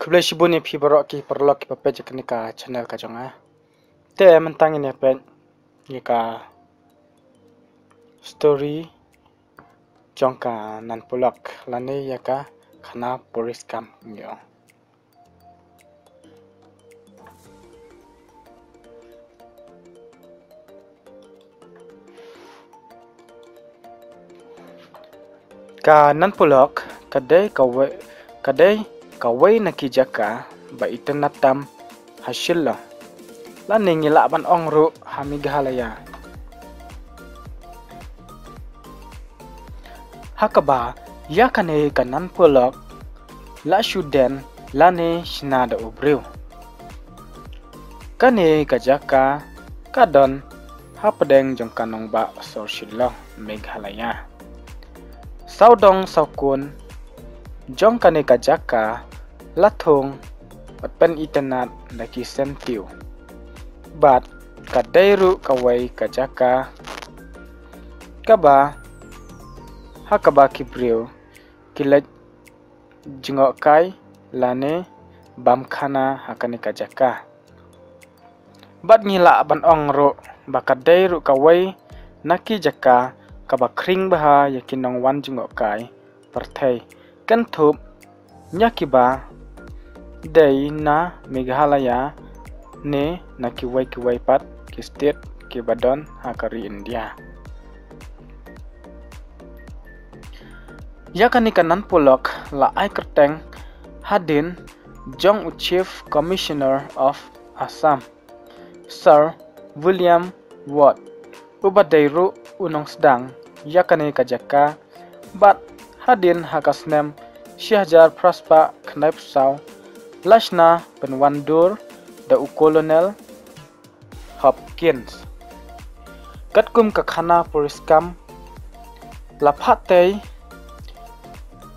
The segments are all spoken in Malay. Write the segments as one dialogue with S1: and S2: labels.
S1: Khublei Shibun ni barok ki perlok ki papet ni ka channel ka jonga. Te mentang ini pet ni ka story jongka Nanpolok lani ya ka khana polis kam nyo. Ka Nanpolok kadai kawai nakijaka ba itenatam ha Shillong lani ngila ban ongru ha Meghalaya. Hakaba yakane ka Nanpolok la shuden lani shinada ubriu. Kane kajaka kadon hapedeng jongkanong ba sor Shillong Meghalaya. Saudong saukun jongkane kajaka lathung pen internet laki sentiu. Bat kadairu kawai kajaka kaba hakaba kibriu kilet jengok kai lane bamkhana hakane kajaka. Bat ngila ban ongro bakadairu kawai naki jaka kaba kring baha yakinong wan jengok kai perthai kentup nyakiba day na Meghalaya ne na kiwei pat ki state ki badon hakari India. Yakani ka Nanpolok la ai kerteng hadin jong Chief Commissioner of Assam Sir William Watt ubadairu unong sedang yakani kajaka bat hadin hakasnem Syahjar Praspa Knaip Saw Lashna Penwandur da Kolonel Hopkins Katkum kakhana poriskam Laphatei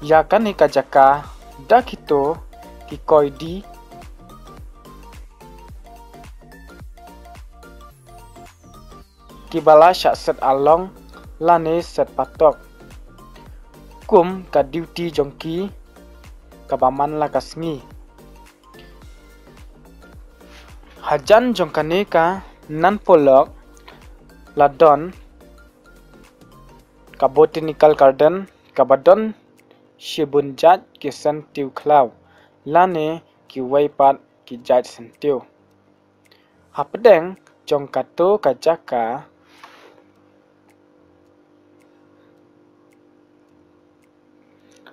S1: yakani kajaka da kito kikoidi kibala syak set along lane set patok kum ka duty jongki kabaman la kasngi hajan jongkane ka Nanpolok ladon ka botanical garden kabadon Shibun jat ki sentiu klau lane kiwei pat ki jat sentiu hapedeng jongkato kajaka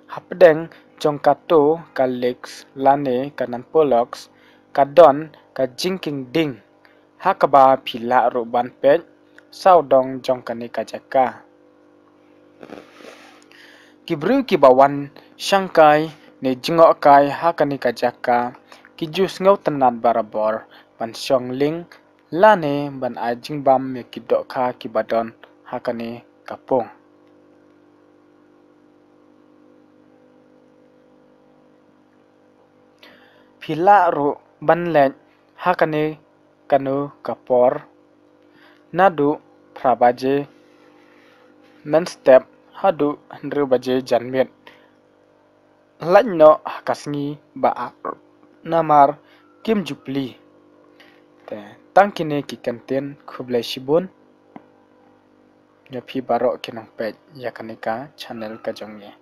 S1: hapedeng jongkato ka leaks lane ka Nanpoloks kadon ka jingking ding hakaba pila ruban pet saudong jongkane kajaka kibru kibawan shangkai ne jingok kai hakani kajaka kijus ngau tenat barabor ban shongling lane ban ajing bam me kidok kha kibadon hakani kapung pila ru banlet hakane kanu kapor nadu prabaje nan step hadu ndru baje janmet lanno kasngi ba namar kim jupli te tangkine ki kanten Khublei Shibun nyapi barok kinong pet yakanika channel ka jongye.